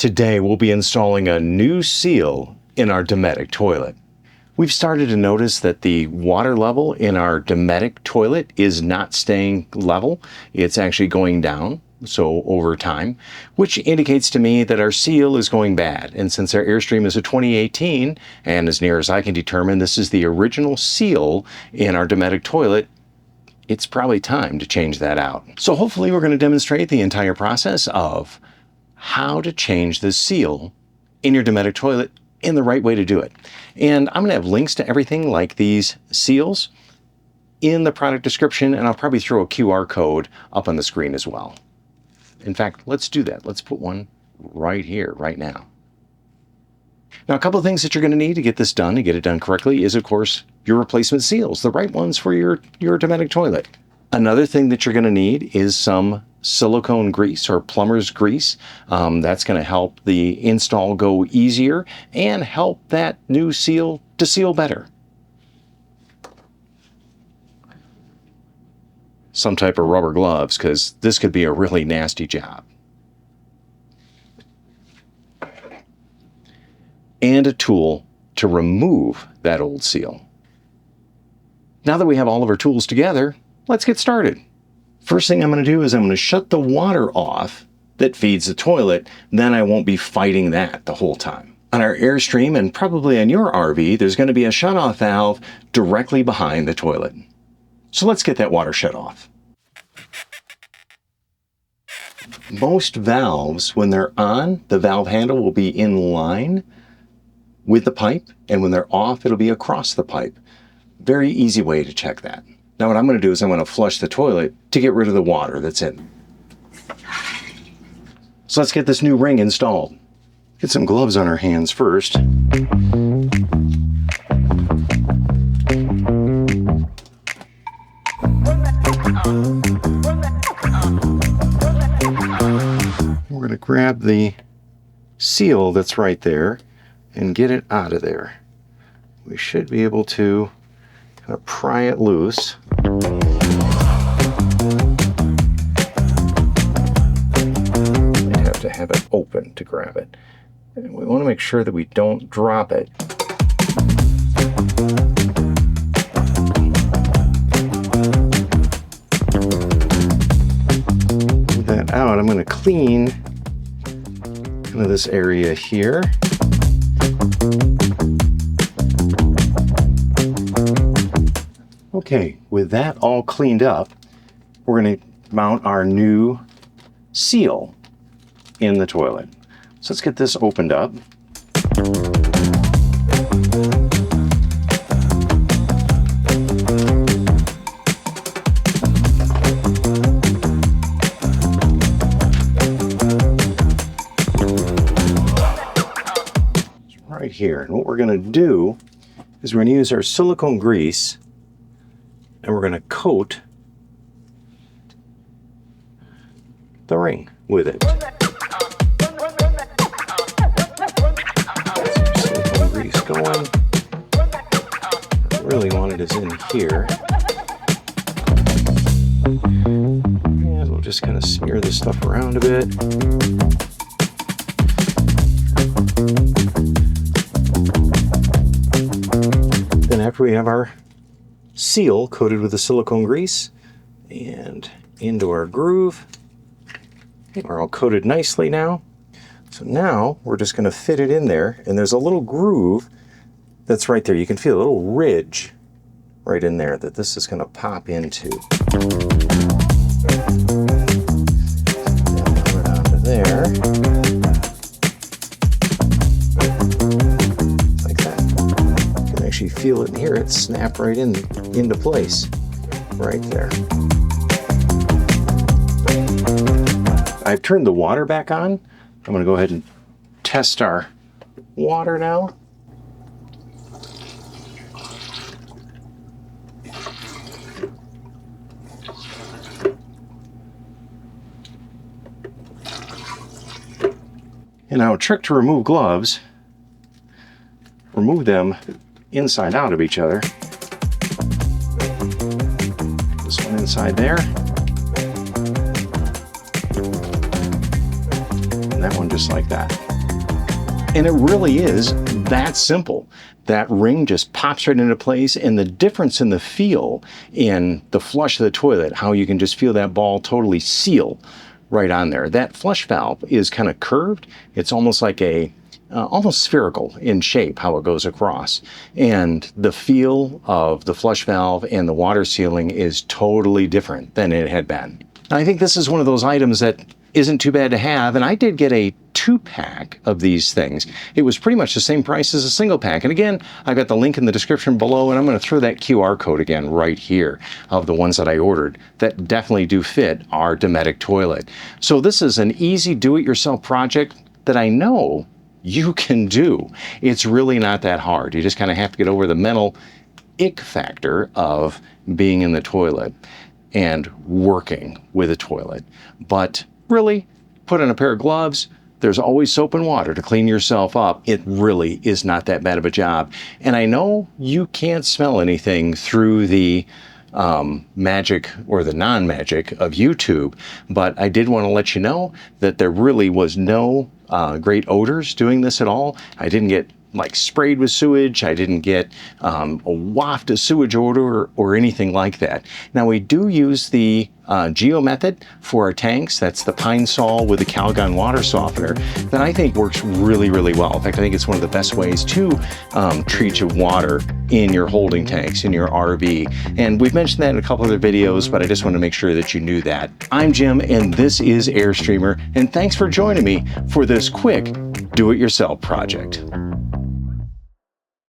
Today we'll be installing a new seal in our Dometic toilet. We've started to notice that the water level in our Dometic toilet is not staying level. It's actually going down, so over time, which indicates to me that our seal is going bad. And since our Airstream is a 2018, and as near as I can determine, this is the original seal in our Dometic toilet, it's probably time to change that out. So hopefully we're going to demonstrate the entire process of how to change the seal in your Dometic toilet in the right way to do it. And I'm going to have links to everything like these seals in the product description, and I'll probably throw a QR code up on the screen as well. In fact, let's do that. Let's put one right here, right now. Now, a couple of things that you're going to need to get this done, to get it done correctly, is of course your replacement seals, the right ones for your Dometic toilet. Another thing that you're going to need is some silicone grease or plumber's grease. That's going to help the install go easier and help that new seal to seal better. Some type of rubber gloves, because this could be a really nasty job. And a tool to remove that old seal. Now that we have all of our tools together, let's get started. First thing I'm going to do is I'm going to shut the water off that feeds the toilet. Then I won't be fighting that the whole time. On our Airstream, and probably on your RV, there's going to be a shutoff valve directly behind the toilet. So let's get that water shut off. Most valves, when they're on, the valve handle will be in line with the pipe, and when they're off, it'll be across the pipe. Very easy way to check that. Now what I'm going to do is I'm going to flush the toilet to get rid of the water that's in. So let's get this new ring installed. Get some gloves on our hands first. We're going to grab the seal that's right there and get it out of there. We should be able to kind of pry it loose. We have to have it open to grab it. And we want to make sure that we don't drop it. Move that out. I'm going to clean kind of this area here. Okay, with that all cleaned up, we're going to mount our new seal in the toilet. So let's get this opened up. It's right here. And what we're going to do is we're going to use our silicone grease, and we're going to coat the ring with it. Silicone grease going. What I really want it is in here. And we'll just kind of smear this stuff around a bit. Then after we have our seal coated with the silicone grease and into our groove, we're all coated nicely now. So now we're just going to fit it in there, and there's a little groove that's right there. You can feel a little ridge right in there that this is going to pop into. And put it onto there. Like that. You can actually feel it and hear it snap right into place. Right there. I've turned the water back on. I'm going to go ahead and test our water now. And now a trick to remove gloves, remove them inside out of each other. This one inside there. And that one just like that. And it really is that simple. That ring just pops right into place, and the difference in the feel in the flush of the toilet, how you can just feel that ball totally seal right on there. That flush valve is kind of curved. It's almost like a almost spherical in shape, how it goes across. And the feel of the flush valve and the water sealing is totally different than it had been. And I think this is one of those items that isn't too bad to have, and I did get a 2-pack of these things. It was pretty much the same price as a single pack. And again, I've got the link in the description below, and I'm going to throw that QR code again right here of the ones that I ordered that definitely do fit our Dometic toilet. So this is an easy do-it-yourself project that I know you can do. It's really not that hard. You just kind of have to get over the mental ick factor of being in the toilet and working with a toilet. But really, put on a pair of gloves. There's always soap and water to clean yourself up. It really is not that bad of a job. And I know you can't smell anything through the magic or the non-magic of YouTube, but I did want to let you know that there really was no great odors doing this at all. I didn't get like sprayed with sewage. I didn't get a waft of sewage odor or anything like that. Now we do use the Geo method for our tanks. That's the pine sol with the Calgon water softener that I think works really, really well. In fact, I think it's one of the best ways to treat your water in your holding tanks, in your RV. And we've mentioned that in a couple other videos, but I just want to make sure that you knew that. I'm Jim, and this is Airstreamer, and thanks for joining me for this quick do-it-yourself project.